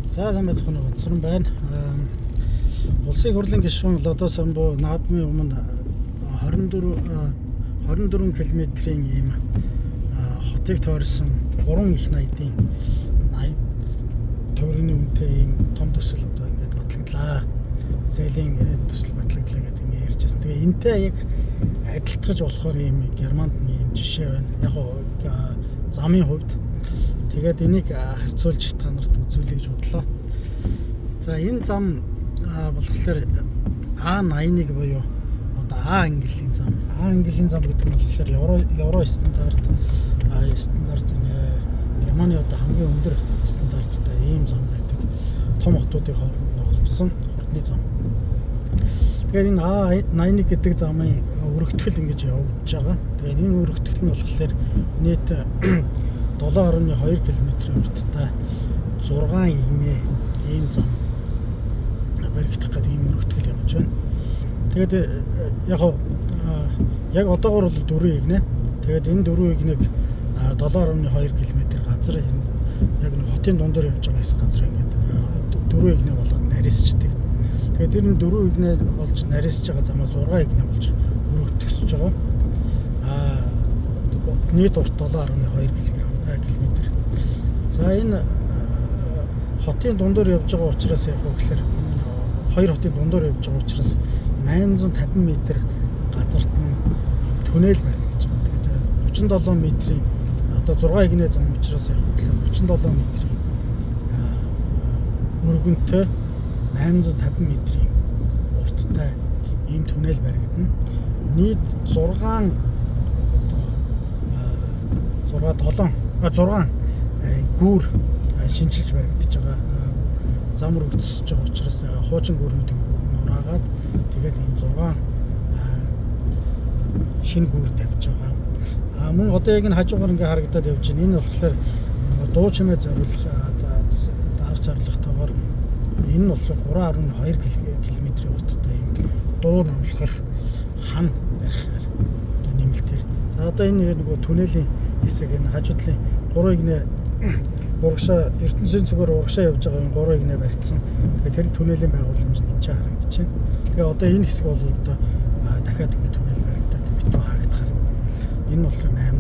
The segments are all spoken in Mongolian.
За сайн байцгаана уу. Бодсорон байна. Улсын хурлын гишүүн Лодо Самбуу наадмын өмнө 24 км-ийн ийм хотыг тойрсон 3 их найдын 80 төгрөгийн үнэтэй ийм том төсөл одоо ингээд батлагдлаа. Зээлийн төсөл батлагдлаа гэдэг юм ярьжсэн. Тэгээ энтэй яг адилтгаж болохоор ийм Германд нэг ийм жишээ байна. Яг нь замын хувьд тэгээд энийг харьцуулж та нарт үзүүлэе гэж бодлоо. За энэ зам болохоор А81 буюу одоо А ангиллын зам. А ангиллын зам гэдэг нь болохоор евро стандарт Германы одоо хамгийн өндөр стандарттай ийм зам байдаг. Том хотуудын хооронд холбосон хурдны зам. Тэгэхээр энэ А81 гэдэг замын өргөтгөл ингэж явж байгаа. Тэгээд энэ өргөтгөл нь болохоор нийт 7.2 км-ийн урттай 6 игнэ ийм зам баригдах гэдэг ийм өргөтгөл явж байна. Тэгээд яг одоогор бол 4 игнэ. Тэгээд энэ 4 игнэг 7.2 км газар яг нэг хотын дундор явж байгаа хэсэг газар ингээд 4 игнэ болоод нарийсчдэг. Тэгээд тэр нь 4 игнэ болж нарийсж байгаа замаа 6 игнэ болж өргөтгсөж байгаа. Нийт урт 7.2 км. За энэ хотын дундор явж байгаа учраас яг гэхээр хоёр хотын дундор явж байгаа учраас 850 м газарт нь түнэл барьна гэж байна. Тэгээд 37 м-ийн одоо 6 игнэ зам учраас яг гэхээр 37 м-ийн өргөнтэй 850 м-ийн урттай ийм түнэл баригдана. Нийт 6 гүүр шинжилж баригдаж байгаа. Зам өргөцөж байгаа учраас хуучин гүүрнүүдийг нураагаад тэгээд энэ 6 шинэ гүүр тавьж байгаа. Мөн одоо яг энэ хажуугаар ингээ харагдаад явж байна. Энэ болохоор дуу чимээ зориулах дарга зорилготойгоор энэ нь болохоор 3.2 км-ийн урттай юм дуу номлох хан барихаар одоо нэмэлтээр. За одоо энэ нөгөө түнэлийн хэсэг энэ хажуудлын 3 игнэ урагшаа ертөнцийн зүгээр урагшаа явж байгаа энэ 3 игнэ барьцсан. Тэгэхээр тэр түнэлийн байгууламж энэ ч харагдаж байна. Тэгээ одоо энэ хэсэг бол одоо дахиад ингэ түнэл баригдаад битүү хаагдахаар энэ болохоор 850 м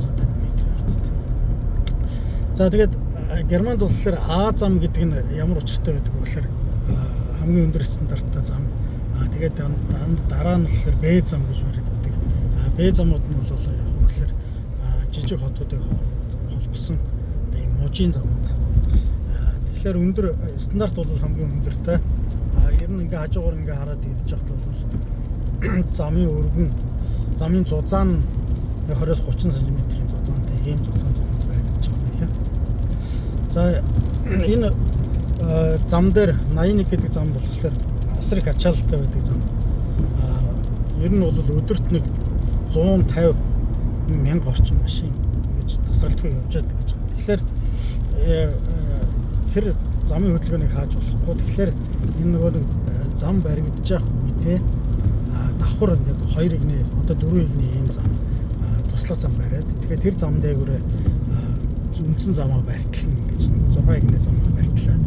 урттай. За тэгээд Германд болохоор А зам гэдэг нь ямар учиртай байдаг вэ гэхээр хамгийн өндөр стандарттай зам. Тэгээд дараа нь болохоор Б зам гэж баригддаг. Б замууд нь бол яг гэхээр жижиг хотуудын хооронд холбосон ийм мужийн замууд. Тэгэхээр өндөр стандарт бол хамгийн өндөртэй. Ер нь ингээ хажуугаар ингээ хараад идэж явахад бол замын өргөн, замын зузаан нь 20-30 см-ийн зузаантай ийм зузаан замууд баригдаж байгаа юм байна. За энэ зам дээр 81 гэдэг зам болохоор асар их ачаалттай байдаг зам. Ер нь бол өдөрт нэг 150 мянга орчим машин ингэж тасралтгүй явж байдаг гэж байна. Тэгэхээр тэр замын хөдөлгөөнийг хааж болохгүй. Тэгэхээр энэ нөгөө нэг зам баригдаж явах үедээ давхар ингээд 2 игнэ одоо 4 игнэ ийм зам туслах зам бариад тэгэхээр тэр зам дээгүүрээ үндсэн замаа барьтлна гэж 6 игнэ замаа барьтлаа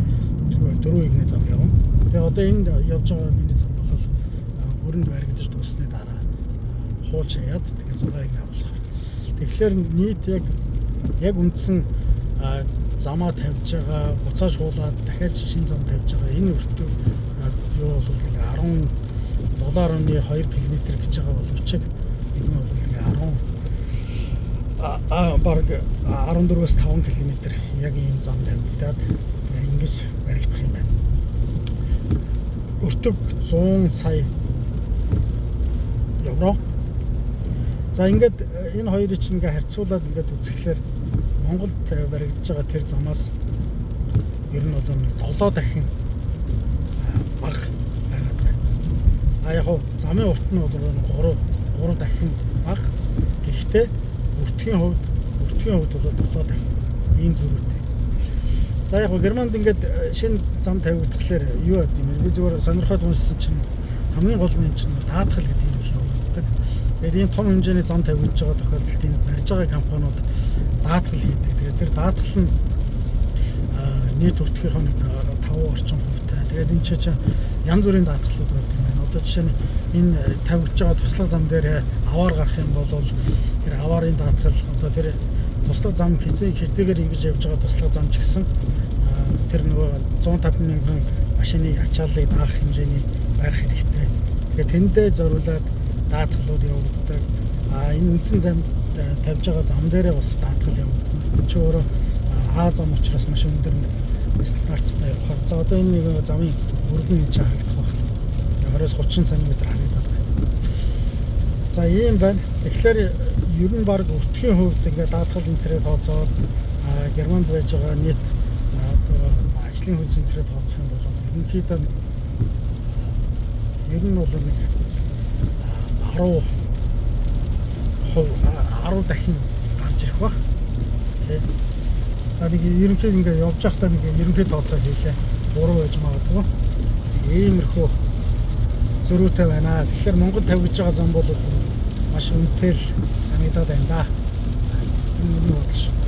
4 игнэ зам явна. Тэгээ одоо энд явж байгаа миний зам бол бүрэн баригдаж дуусны дараа хуул шаяад тэгээ 6 игнэ болохоор. Тэгэхээр нийт яг үндсэн замаа тавьж байгаа, буцааж хуулаад дахиад шинэ зам тавьж байгаа энэ өртөг юу бол нэг 17.2 км гэж байгаа боловч энэ бол нэг бараг 14-өөс 5 км яг ийм зам тавигдаад ингэж баригдах юм байна. Өртөг 100 сая евро. За ингээд энэ хоёрыг чинь ингээ харьцуулаад ингээд үзэхлээр Монголд баригдаж байгаа тэр замаас ер нь бол 7 дахин бага байгаад байна. Яг замын урт нь бол 3 дахин бага. Гэхдээ өртгийн хувьд бол 7 дахин ийм зөрүүтэй. За яг Германд ингээд шинэ зам тавигдахлаар юу яд юм бэ? Би зүгээр сонирхоод уншсан чинь хамгийн гол нь чинь даатгал гэдэг юм шиг болдог. Тэгээд ийм том хэмжээний зам тавигдж байгаа тохиолдолд энэ барьж байгаа компаниуд даатгал хийдэг. Тэгээд тэр даатгал нь нийт өртгийнхөө 5 орчим хувьтай. Тэгээд энэ чинь янз бүрийн даатгалууд байдаг юм байна. Одоо жишээ нь энэ тавигдж байгаа туслах зам дээр аваар гарах юм бол тэр аваарын даатгал одоо тэр туслах зам хэзээгээр ингэж явж байгаа туслах зам ч гэсэн тэр нөгөө 150 мянган машины ачааллыг даах хэмжээний байх хэрэгтэй. Тэгээд тэндээ зориулаад даатгалууд явагддаг. Энэ үндсэн зам тавьж байгаа зам дээрээ бас даатгал явагдана. Чи өөрөө А зам учраас маш өндөр стандарттай явах. За одоо энэ нэг замын өргөн хэмжээ харагдах байна. 20-30 cm харагдаад байна. За ийм байна. Тэгэхээр ер нь баг өртгийн хувьд ингээд даатгал интернет тооцоод Германд байж байгаа нийт одоо ажлын хөлс интернет тооцох юм бол ерөнхийдөө ер нь бол нэг 10 дахин гарч ирэх баг. Тэ. Нэг ерөнхийдөө ингээд явж байхдаа нэг ерөнхий тооцоо хийлээ. 3 байж магадгүй. Иймэрхүү зөрүүтэй байна. Тэгэхээр Монгол тавьж байгаа зам бол маш үнэтэй санагдаад байна да. Энэ миний бодлоо.